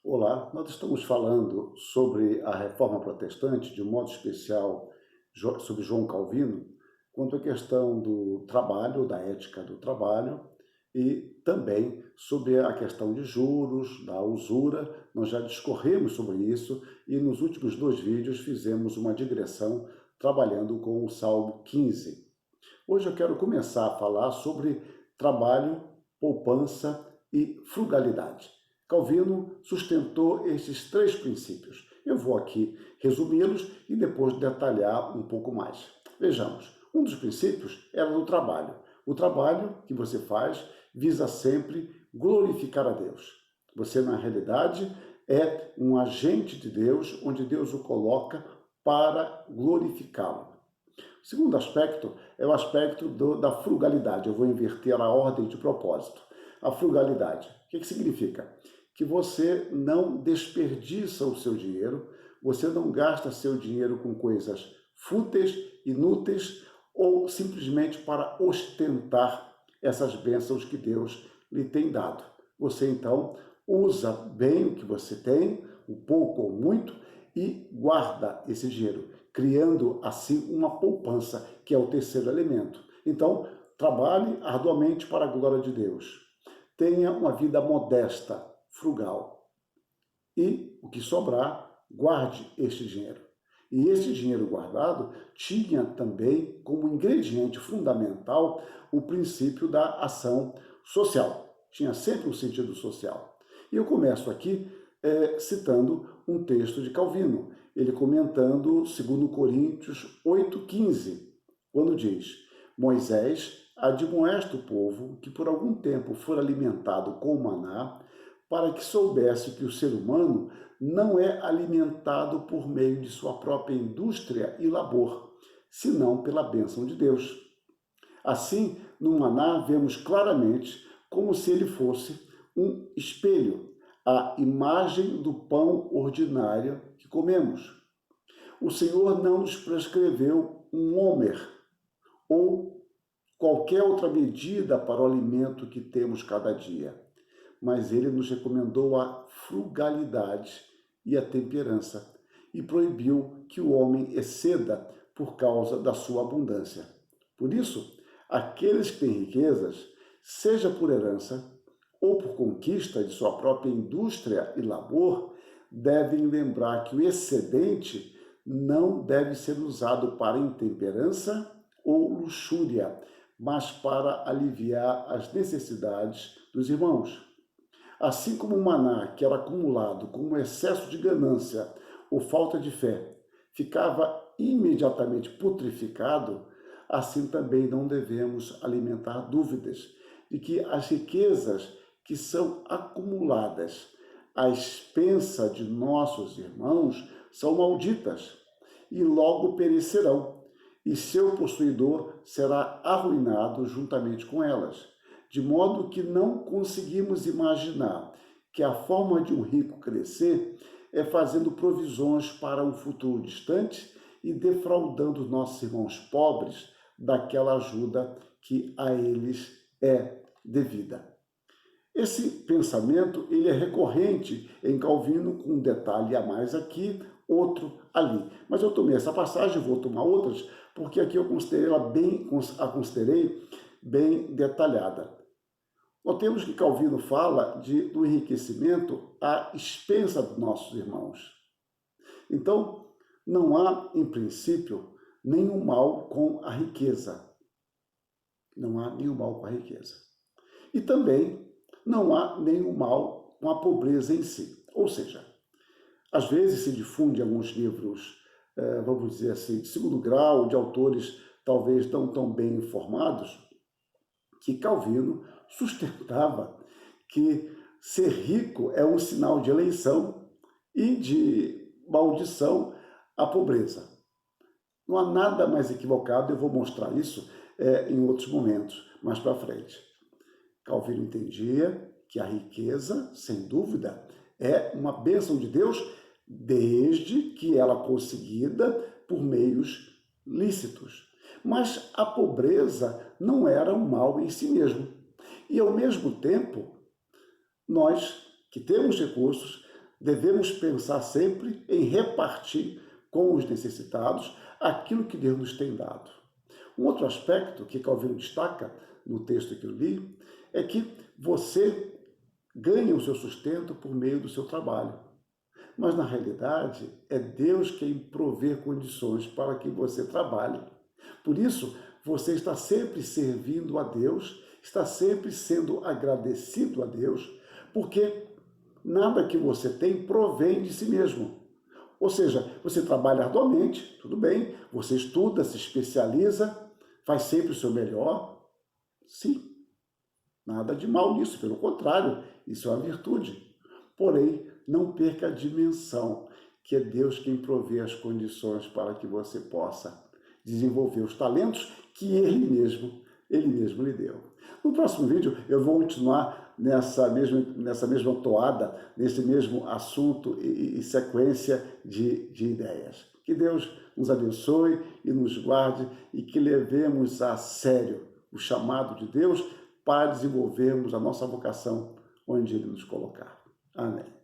Olá, nós estamos falando sobre a Reforma Protestante, de um modo especial sobre João Calvino, quanto à questão do trabalho, da ética do trabalho, e também sobre a questão de juros, da usura. Nós já discorremos sobre isso e nos últimos dois vídeos fizemos uma digressão trabalhando com o Salmo 15. Hoje eu quero começar a falar sobre trabalho, poupança e frugalidade. Calvino sustentou esses três princípios. Eu vou aqui resumi-los e depois detalhar um pouco mais. Vejamos, um dos princípios era do trabalho. O trabalho que você faz visa sempre glorificar a Deus. Você, na realidade, é um agente de Deus, onde Deus o coloca para glorificá-lo. O segundo aspecto é o aspecto da frugalidade. Eu vou inverter a ordem de propósito. A frugalidade. O que significa? Que você não desperdiça o seu dinheiro, você não gasta seu dinheiro com coisas fúteis, inúteis ou simplesmente para ostentar essas bênçãos que Deus lhe tem dado. Você então usa bem o que você tem, o pouco ou muito, e guarda esse dinheiro, criando assim uma poupança, que é o terceiro elemento. Então, trabalhe arduamente para a glória de Deus. Tenha uma vida modesta, frugal. E o que sobrar, guarde este dinheiro. E esse dinheiro guardado tinha também como ingrediente fundamental o princípio da ação social. Tinha sempre um sentido social. E eu começo aqui citando um texto de Calvino, ele comentando 2 Coríntios 8,15, quando diz: Moisés admoesta o povo que por algum tempo for alimentado com maná, para que soubesse que o ser humano não é alimentado por meio de sua própria indústria e labor, senão pela bênção de Deus. Assim, no maná vemos claramente como se ele fosse um espelho, a imagem do pão ordinário que comemos. O Senhor não nos prescreveu um homer ou qualquer outra medida para o alimento que temos cada dia, mas ele nos recomendou a frugalidade e a temperança e proibiu que o homem exceda por causa da sua abundância. Por isso, aqueles que têm riquezas, seja por herança ou por conquista de sua própria indústria e labor, devem lembrar que o excedente não deve ser usado para intemperança ou luxúria, mas para aliviar as necessidades dos irmãos. Assim como o maná, que era acumulado com um excesso de ganância ou falta de fé, ficava imediatamente putrificado, assim também não devemos alimentar dúvidas de que as riquezas que são acumuladas à expensa de nossos irmãos são malditas e logo perecerão, e seu possuidor será arruinado juntamente com elas, de modo que não conseguimos imaginar que a forma de um rico crescer é fazendo provisões para um futuro distante e defraudando nossos irmãos pobres daquela ajuda que a eles é devida. Esse pensamento ele é recorrente em Calvino, com um detalhe a mais aqui, outro ali. Mas eu tomei essa passagem, vou tomar outras, porque aqui eu a considerei bem detalhada. Notemos que Calvino fala do enriquecimento à expensa dos nossos irmãos. Então, não há, em princípio, nenhum mal com a riqueza. Não há nenhum mal com a riqueza. E também não há nenhum mal com a pobreza em si. Ou seja, às vezes se difunde alguns livros, vamos dizer assim, de segundo grau, de autores talvez não tão bem informados, que Calvino sustentava que ser rico é um sinal de eleição e de maldição à pobreza. Não há nada mais equivocado, eu vou mostrar isso em outros momentos, mais para frente. Calvino entendia que a riqueza, sem dúvida, é uma bênção de Deus, desde que ela conseguida por meios lícitos. Mas a pobreza não era um mal em si mesmo. E, ao mesmo tempo, nós, que temos recursos, devemos pensar sempre em repartir com os necessitados aquilo que Deus nos tem dado. Um outro aspecto que Calvino destaca no texto que eu li é que você ganha o seu sustento por meio do seu trabalho. Mas, na realidade, é Deus quem provê condições para que você trabalhe. Por isso, você está sempre servindo a Deus, está sempre sendo agradecido a Deus, porque nada que você tem provém de si mesmo. Ou seja, você trabalha arduamente, tudo bem, você estuda, se especializa, faz sempre o seu melhor. Sim, nada de mal nisso, pelo contrário, isso é uma virtude. Porém, não perca a dimensão, que é Deus quem provê as condições para que você possa desenvolver os talentos que Ele mesmo lhe deu. No próximo vídeo, eu vou continuar nessa mesma toada, nesse mesmo assunto e sequência de ideias. Que Deus nos abençoe e nos guarde e que levemos a sério o chamado de Deus para desenvolvermos a nossa vocação onde Ele nos colocar. Amém.